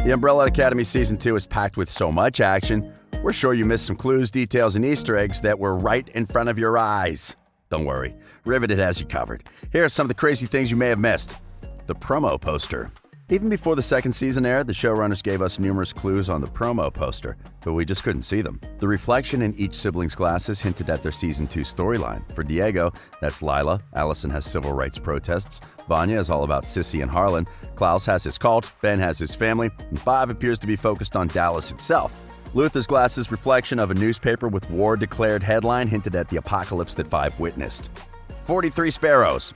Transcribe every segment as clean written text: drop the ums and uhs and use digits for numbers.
The Umbrella Academy Season 2 is packed with so much action, we're sure you missed some clues, details, and Easter eggs that were right in front of your eyes. Don't worry, Riveted has you covered. Here are some of the crazy things you may have missed. The promo poster. Even before the second season aired, the showrunners gave us numerous clues on the promo poster, but we just couldn't see them. The reflection in each sibling's glasses hinted at their Season 2 storyline. For Diego, that's Lila. Allison has civil rights protests. Vanya is all about Sissy and Harlan. Klaus has his cult. Ben has his family. And Five appears to be focused on Dallas itself. Luther's glasses' reflection of a newspaper with war-declared headline hinted at the apocalypse that Five witnessed. 43 sparrows.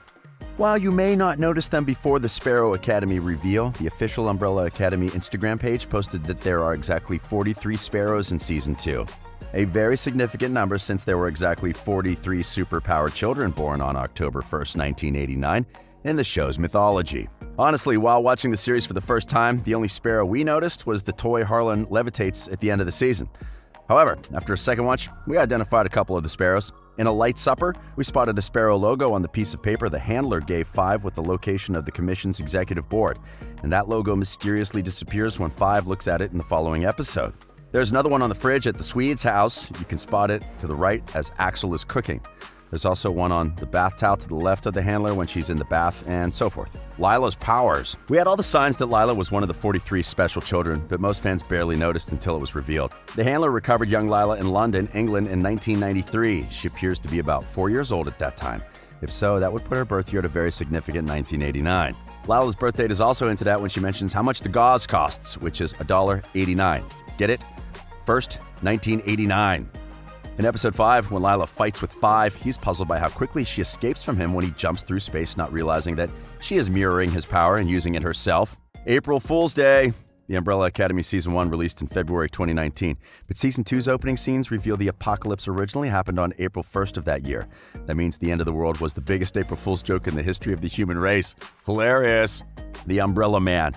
While you may not notice them before the Sparrow Academy reveal, the official Umbrella Academy Instagram page posted that there are exactly 43 sparrows in Season 2. A very significant number since there were exactly 43 superpowered children born on October 1st, 1989, in the show's mythology. Honestly, while watching the series for the first time, the only sparrow we noticed was the toy Harlan levitates at the end of the season. However, after a second watch, we identified a couple of the sparrows. In a light supper, we spotted a sparrow logo on the piece of paper the handler gave Five with the location of the commission's executive board, and that logo mysteriously disappears when Five looks at it in the following episode. There's another one on the fridge at the Swede's house. You can spot it to the right as Axel is cooking. There's also one on the bath towel to the left of the handler when she's in the bath, and so forth. Lila's powers. We had all the signs that Lila was one of the 43 special children, but most fans barely noticed until it was revealed. The handler recovered young Lila in London, England in 1993. She appears to be about 4 years old at that time. If so, that would put her birth year at a very significant 1989. Lila's birth date is also hinted at when she mentions how much the gauze costs, which is $1.89. Get it? First, 1989. In episode 5, when Lila fights with Five, he's puzzled by how quickly she escapes from him when he jumps through space, not realizing that she is mirroring his power and using it herself. April Fool's Day. The Umbrella Academy Season 1 released in February 2019, but Season 2's opening scenes reveal the apocalypse originally happened on April 1st of that year. That means the end of the world was the biggest April Fool's joke in the history of the human race. Hilarious. The Umbrella Man.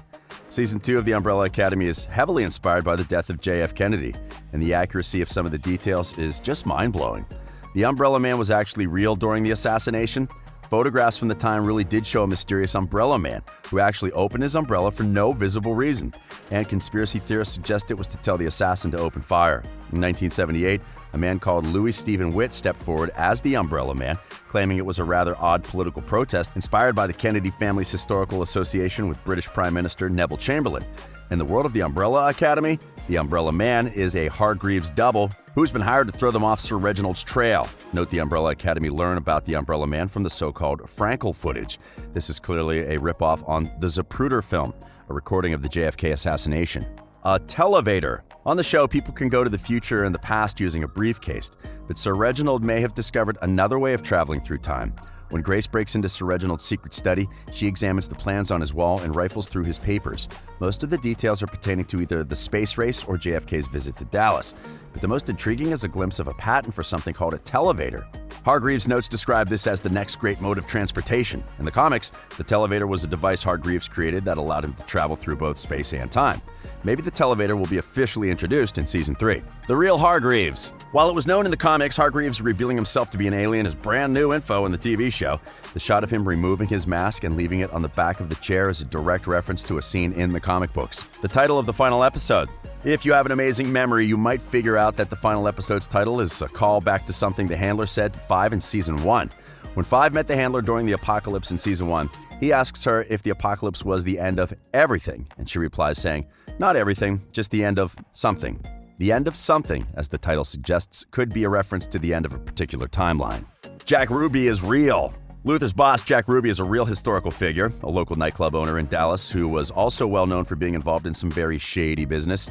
Season 2 of the Umbrella Academy is heavily inspired by the death of J.F. Kennedy, and the accuracy of some of the details is just mind-blowing. The Umbrella Man was actually real during the assassination. Photographs from the time really did show a mysterious Umbrella Man who actually opened his umbrella for no visible reason, and conspiracy theorists suggest it was to tell the assassin to open fire. In 1978, a man called Louis Stephen Witt stepped forward as the Umbrella Man, claiming it was a rather odd political protest inspired by the Kennedy family's historical association with British Prime Minister Neville Chamberlain. In the world of the Umbrella Academy, the Umbrella Man is a Hargreaves double who's been hired to throw them off Sir Reginald's trail. Note the Umbrella Academy learn about the Umbrella Man from the so-called Frankel footage. This is clearly a ripoff on the Zapruder film, a recording of the JFK assassination. A televator. On the show, people can go to the future and the past using a briefcase, but Sir Reginald may have discovered another way of traveling through time. When Grace breaks into Sir Reginald's secret study, she examines the plans on his wall and rifles through his papers. Most of the details are pertaining to either the space race or JFK's visit to Dallas, but the most intriguing is a glimpse of a patent for something called a televator. Hargreaves' notes describe this as the next great mode of transportation. In the comics, the televator was a device Hargreaves created that allowed him to travel through both space and time. Maybe the televator will be officially introduced in Season 3. The real Hargreaves. While it was known in the comics, Hargreaves revealing himself to be an alien is brand new info in the TV show. The shot of him removing his mask and leaving it on the back of the chair is a direct reference to a scene in the comic books. The title of the final episode. If you have an amazing memory, you might figure out that the final episode's title is a call back to something the handler said to Five in Season 1. When Five met the handler during the apocalypse in Season 1, he asks her if the apocalypse was the end of everything, and she replies saying, "Not everything, just the end of something." The end of something, as the title suggests, could be a reference to the end of a particular timeline. Jack Ruby is real. Luther's boss, Jack Ruby, is a real historical figure, a local nightclub owner in Dallas who was also well known for being involved in some very shady business.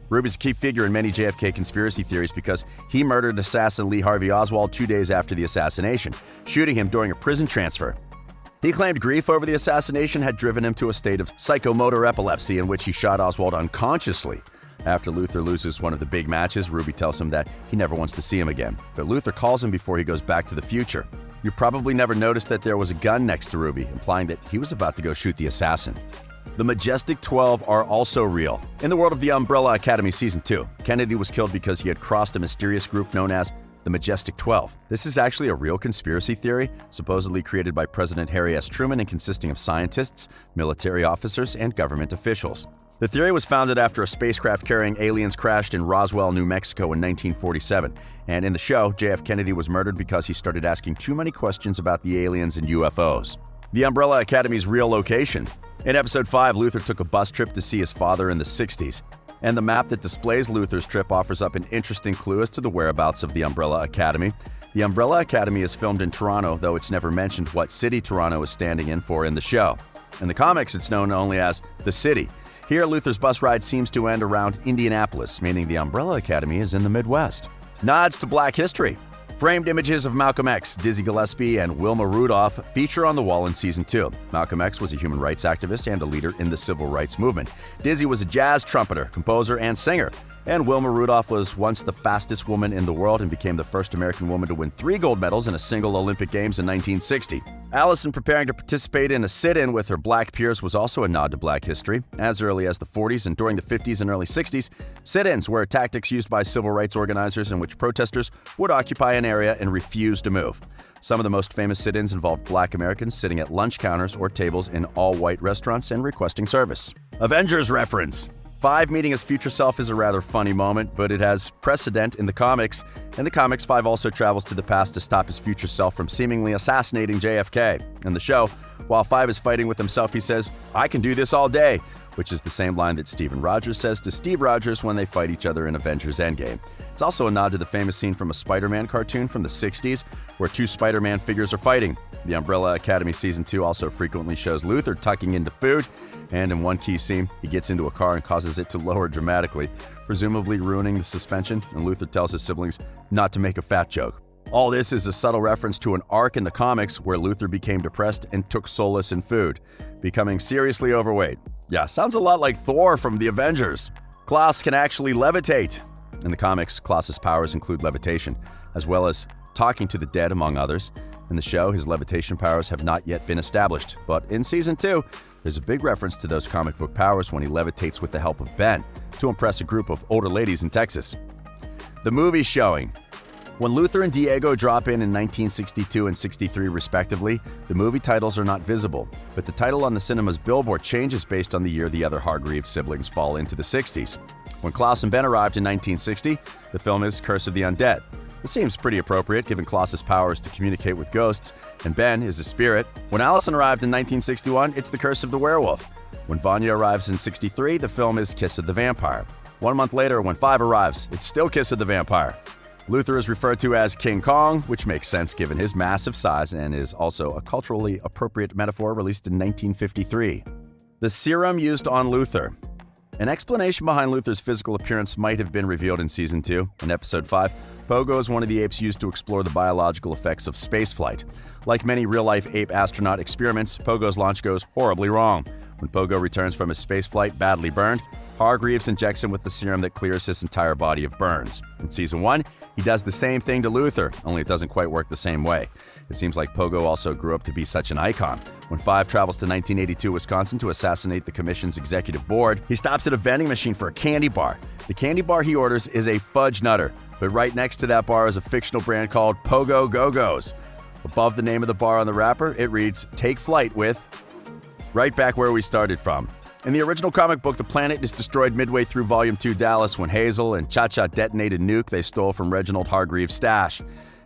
Ruby's a key figure in many JFK conspiracy theories because he murdered assassin Lee Harvey Oswald 2 days after the assassination, shooting him during a prison transfer. He claimed grief over the assassination had driven him to a state of psychomotor epilepsy in which he shot Oswald unconsciously. After Luther loses one of the big matches, Ruby tells him that he never wants to see him again, but Luther calls him before he goes back to the future. You probably never noticed that there was a gun next to Ruby, implying that he was about to go shoot the assassin. The Majestic 12 are also real. In the world of the Umbrella Academy Season 2, Kennedy was killed because he had crossed a mysterious group known as the Majestic 12. This is actually a real conspiracy theory, supposedly created by President Harry S. Truman and consisting of scientists, military officers, and government officials. The theory was founded after a spacecraft carrying aliens crashed in Roswell, New Mexico in 1947, and in the show, J.F. Kennedy was murdered because he started asking too many questions about the aliens and UFOs. The Umbrella Academy's real location. In Episode 5, Luther took a bus trip to see his father in the 60s, and the map that displays Luther's trip offers up an interesting clue as to the whereabouts of the Umbrella Academy. The Umbrella Academy is filmed in Toronto, though it's never mentioned what city Toronto is standing in for in the show. In the comics, it's known only as the City. Here, Luther's bus ride seems to end around Indianapolis, meaning the Umbrella Academy is in the Midwest. Nods to Black history. Framed images of Malcolm X, Dizzy Gillespie, and Wilma Rudolph feature on the wall in Season 2. Malcolm X was a human rights activist and a leader in the civil rights movement. Dizzy was a jazz trumpeter, composer, and singer. And Wilma Rudolph was once the fastest woman in the world and became the first American woman to win 3 gold medals in a single Olympic Games in 1960. Allison preparing to participate in a sit-in with her black peers was also a nod to Black history. As early as the 40s and during the 50s and early 60s, sit-ins were tactics used by civil rights organizers in which protesters would occupy an area and refuse to move. Some of the most famous sit-ins involved Black Americans sitting at lunch counters or tables in all-white restaurants and requesting service. Avengers Reference. 5 meeting his future self is a rather funny moment, but it has precedent in the comics. In the comics, 5 also travels to the past to stop his future self from seemingly assassinating JFK. In the show, while 5 is fighting with himself, he says, "I can do this all day," which is the same line that Steven Rogers says to Steve Rogers when they fight each other in Avengers Endgame. It's also a nod to the famous scene from a Spider-Man cartoon from the 60s, where 2 Spider-Man figures are fighting. The Umbrella Academy Season 2 also frequently shows Luther tucking into food, and in one key scene, he gets into a car and causes it to lower dramatically, presumably ruining the suspension, and Luther tells his siblings not to make a fat joke. All this is a subtle reference to an arc in the comics where Luther became depressed and took solace in food, becoming seriously overweight. Yeah, sounds a lot like Thor from the Avengers. Klaus can actually levitate. In the comics, Klaus's powers include levitation, as well as talking to the dead, among others. In the show, his levitation powers have not yet been established, but in Season 2, there's a big reference to those comic book powers when he levitates with the help of Ben to impress a group of older ladies in Texas. The movie showing. When Luther and Diego drop in 1962 and 63 respectively, the movie titles are not visible, but the title on the cinema's billboard changes based on the year the other Hargreaves siblings fall into the 60s. When Klaus and Ben arrived in 1960, the film is Curse of the Undead. This seems pretty appropriate given Klaus's powers to communicate with ghosts, and Ben is a spirit. When Allison arrived in 1961, it's The Curse of the Werewolf. When Vanya arrives in 63, the film is Kiss of the Vampire. 1 month later, when 5 arrives, it's still Kiss of the Vampire. Luther is referred to as King Kong, which makes sense given his massive size and is also a culturally appropriate metaphor released in 1953. The serum used on Luther. An explanation behind Luther's physical appearance might have been revealed in Season 2. In Episode 5, Pogo is one of the apes used to explore the biological effects of spaceflight. Like many real-life ape astronaut experiments, Pogo's launch goes horribly wrong. When Pogo returns from his spaceflight badly burned, Hargreaves injects him with the serum that clears his entire body of burns. In Season 1, he does the same thing to Luther, only it doesn't quite work the same way. It seems like Pogo also grew up to be such an icon. When 5 travels to 1982 Wisconsin to assassinate the commission's executive board, he stops at a vending machine for a candy bar. The candy bar he orders is a fudge nutter, but right next to that bar is a fictional brand called Pogo Go-Go's. Above the name of the bar on the wrapper, it reads, "Take flight with..." Right back where we started from. In the original comic book, the planet is destroyed midway through Volume 2 Dallas when Hazel and Cha-Cha detonate a nuke they stole from Reginald Hargreaves' stash.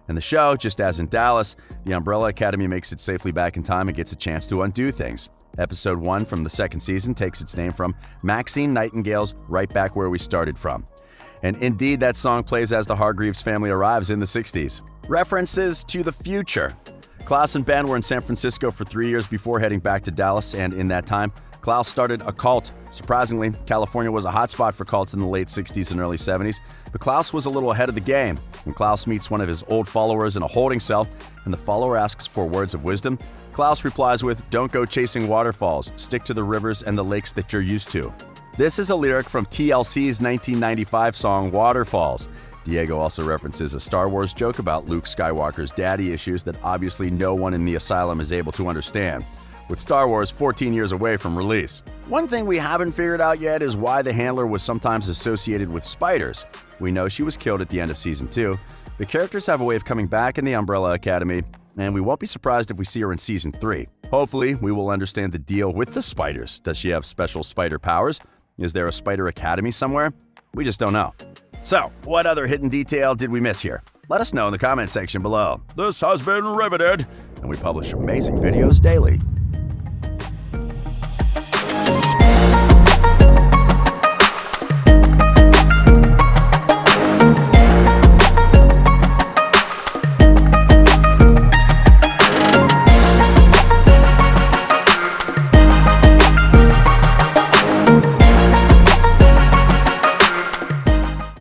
In the show, just as in Dallas, the Umbrella Academy makes it safely back in time and gets a chance to undo things. Episode 1 from the 2nd season takes its name from Maxine Nightingale's Right Back Where We Started From. And indeed, that song plays as the Hargreaves family arrives in the 60s. References to the future. Klaus and Ben were in San Francisco for 3 years before heading back to Dallas, and in that time, Klaus started a cult. Surprisingly, California was a hotspot for cults in the late 60s and early 70s, but Klaus was a little ahead of the game. When Klaus meets one of his old followers in a holding cell, and the follower asks for words of wisdom, Klaus replies with, "Don't go chasing waterfalls, stick to the rivers and the lakes that you're used to." This is a lyric from TLC's 1995 song Waterfalls. Diego also references a Star Wars joke about Luke Skywalker's daddy issues that obviously no one in the asylum is able to understand, with Star Wars 14 years away from release. One thing we haven't figured out yet is why the handler was sometimes associated with spiders. We know she was killed at the end of Season 2, but characters have a way of coming back in the Umbrella Academy, and we won't be surprised if we see her in Season 3. Hopefully, we will understand the deal with the spiders. Does she have special spider powers? Is there a Spider Academy somewhere? We just don't know. So, what other hidden detail did we miss here? Let us know in the comment section below. This has been Riveted, and we publish amazing videos daily.